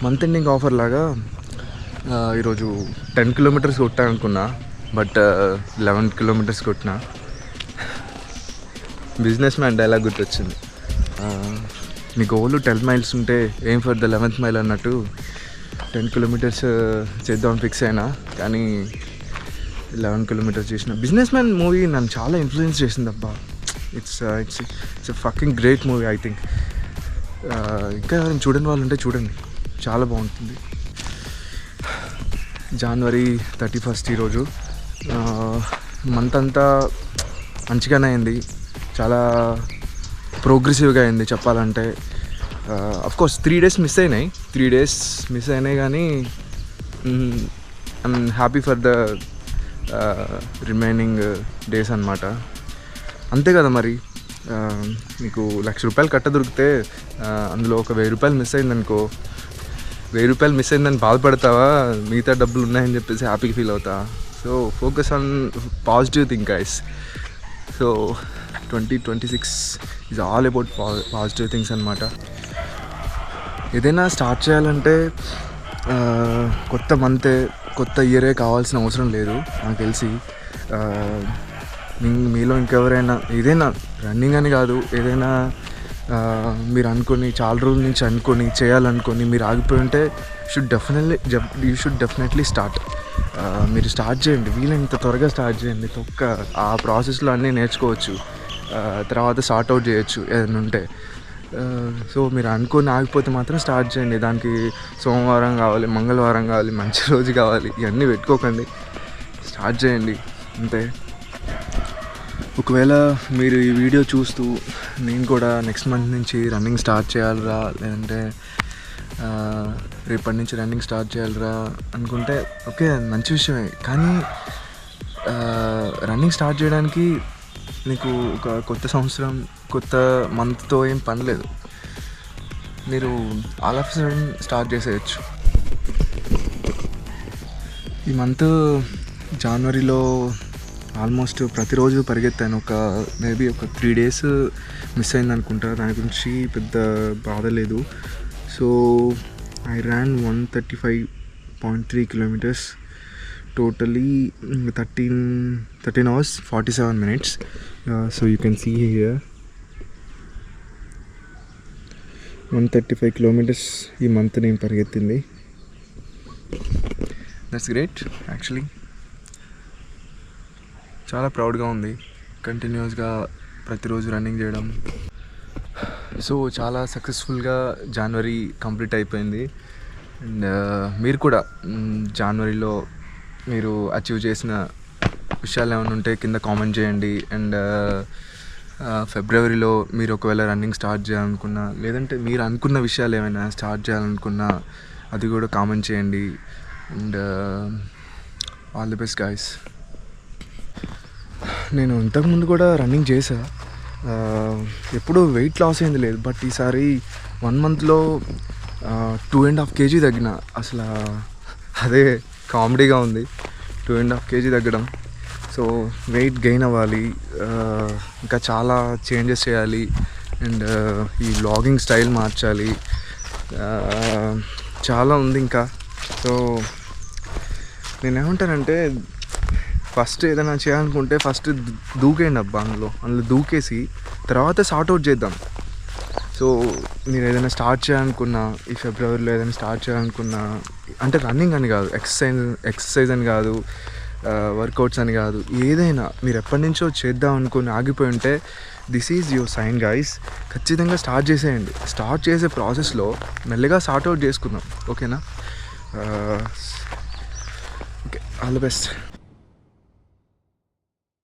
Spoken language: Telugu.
మంత్ ఎండింగ్ ఆఫర్ లాగా ఈరోజు 10 కిలోమీటర్స్ కొట్టా అనుకున్నా, బట్ 11 కిలోమీటర్స్ కొట్టినా. బిజినెస్ మ్యాన్ డైలాగ్ గుర్తొచ్చింది. నీ గోల్ 10 మైల్స్ ఉంటే ఏం ఫర్ ద 11th మైల్ అన్నట్టు 10 కిలోమీటర్స్ చేద్దామని ఫిక్స్ అయినా, కానీ 11 కిలోమీటర్స్ చేసిన. బిజినెస్ మ్యాన్ మూవీ నన్ను చాలా ఇన్ఫ్లుయెన్స్ చేసింది అబ్బా. It's fucking great movie. I think ఇంకా ఎవరైనా చూడని వాళ్ళు ఉంటే చూడండి, చాలా బాగుంటుంది. January 31st ఈరోజు. మంత్ అంతా మంచిగానే అయింది, చాలా ప్రోగ్రెసివ్గా అయింది చెప్పాలంటే. అఫ్కోర్స్ 3 days మిస్ అయినాయి కానీ I'm happy for the remaining days అన్నమాట. అంతే కదా మరి. మీకు ₹1,00,000 కట్ట దొరికితే అందులో ఒక ₹1,000 మిస్ అయిందనుకో, ₹1,000 మిస్ అయిందని బాధపడతావా, మిగతా డబ్బులు ఉన్నాయని చెప్పేసి హ్యాపీగా ఫీల్ అవుతా. So focus on positive thing guys. So 2026 is all about positive things అనమాట. ఏదైనా స్టార్ట్ చేయాలంటే కొత్త మంతే, కొత్త ఇయరే కావాల్సిన అవసరం లేదు నాకు తెలిసి. మీలో ఇంకెవరైనా ఏదైనా రన్నింగ్ అని కాదు, ఏదైనా మీరు అనుకొని చాలా రోజుల నుంచి అనుకొని చేయాలనుకొని మీరు ఆగిపోయి ఉంటే యూ షుడ్ డెఫినెట్లీ స్టార్ట్. మీరు స్టార్ట్ చేయండి, వీలైనంత త్వరగా స్టార్ట్ చేయండి. ఆ ప్రాసెస్లో అన్నీ నేర్చుకోవచ్చు, తర్వాత సార్ట్ అవుట్ చేయొచ్చు ఏదైనా ఉంటే. సో మీరు అనుకొని ఆగిపోతే మాత్రం స్టార్ట్ చేయండి. దానికి సోమవారం కావాలి, మంగళవారం కావాలి, మంచి రోజు కావాలి, ఇవన్నీ పెట్టుకోకండి, స్టార్ట్ చేయండి అంతే. ఒకవేళ మీరు ఈ వీడియో చూస్తూ నేను కూడా నెక్స్ట్ మంత్ నుంచి రన్నింగ్ స్టార్ట్ చేయాలిరా, లేదంటే రేపటి నుంచి రన్నింగ్ స్టార్ట్ చేయాలిరా అనుకుంటే ఓకే, మంచి విషయమే. కానీ రన్నింగ్ స్టార్ట్ చేయడానికి నీకు ఒక కొత్త సంవత్సరం, కొత్త మంత్తో ఏం పని లేదు. మీరు ఆల్ ఆఫ్ సడన్ స్టార్ట్ చేసేయచ్చు. ఈ మంత్ జనవరిలో ఆల్మోస్ట్ ప్రతిరోజు పరిగెత్తాను. మేబీ ఒక 3 days మిస్ అయింది అనుకుంటా, దాని గురించి పెద్ద బాధ లేదు. So I ran 135.3 kilometers, totally 13 hours 47 minutes. So you can see here 135 kilometers ఈ మంత్ నేను పరిగెత్తింది. That's great actually. చాలా ప్రౌడ్గా ఉంది కంటిన్యూస్గా ప్రతిరోజు రన్నింగ్ చేయడం. సో చాలా సక్సెస్ఫుల్గా జనవరి కంప్లీట్ అయిపోయింది. అండ్ మీరు కూడా జనవరిలో మీరు అచీవ్ చేసిన విషయాలు ఏమైనా ఉంటే కింద కామెంట్ చేయండి. అండ్ ఫిబ్రవరిలో మీరు ఒకవేళ రన్నింగ్ స్టార్ట్ చేయాలనుకున్నా, లేదంటే మీరు అనుకున్న విషయాలు ఏమైనా స్టార్ట్ చేయాలనుకున్నా అది కూడా కామెంట్ చేయండి. And all the best guys. నేను ఇంతకుముందు కూడా రన్నింగ్ చేశా, ఎప్పుడూ వెయిట్ లాస్ అయింది లేదు. బట్ ఈసారి 1 monthలో 2.5 kg తగ్గిన. అసలు అదే కామెడీగా ఉంది, 2.5 kg తగ్గడం. సో వెయిట్ గెయిన్ అవ్వాలి, ఇంకా చాలా చేంజెస్ చేయాలి. అండ్ ఈ వ్లాగింగ్ స్టైల్ మార్చాలి, చాలా ఉంది ఇంకా. సో నేనేమంటానంటే, ఫస్ట్ ఏదైనా చేయాలనుకుంటే ఫస్ట్ దూకేయండి అబ్బా, అందులో దూకేసి తర్వాత సార్ట్అవుట్ చేద్దాం. సో మీరు ఏదైనా స్టార్ట్ చేయాలనుకున్నా, ఈ ఫిబ్రవరిలో ఏదైనా స్టార్ట్ చేయాలనుకున్నా, అంటే రన్నింగ్ అని కాదు, ఎక్సర్సైజ్ అని కాదు, వర్కౌట్స్ అని కాదు, ఏదైనా మీరు ఎప్పటి నుంచో చేద్దాం అనుకుని ఆగిపోయి ఉంటే this is your sign guys. ఖచ్చితంగా స్టార్ట్ చేసేయండి. స్టార్ట్ చేసే ప్రాసెస్లో మెల్లగా సార్ట్అవుట్ చేసుకుందాం, ఓకేనా? Okay, all the best.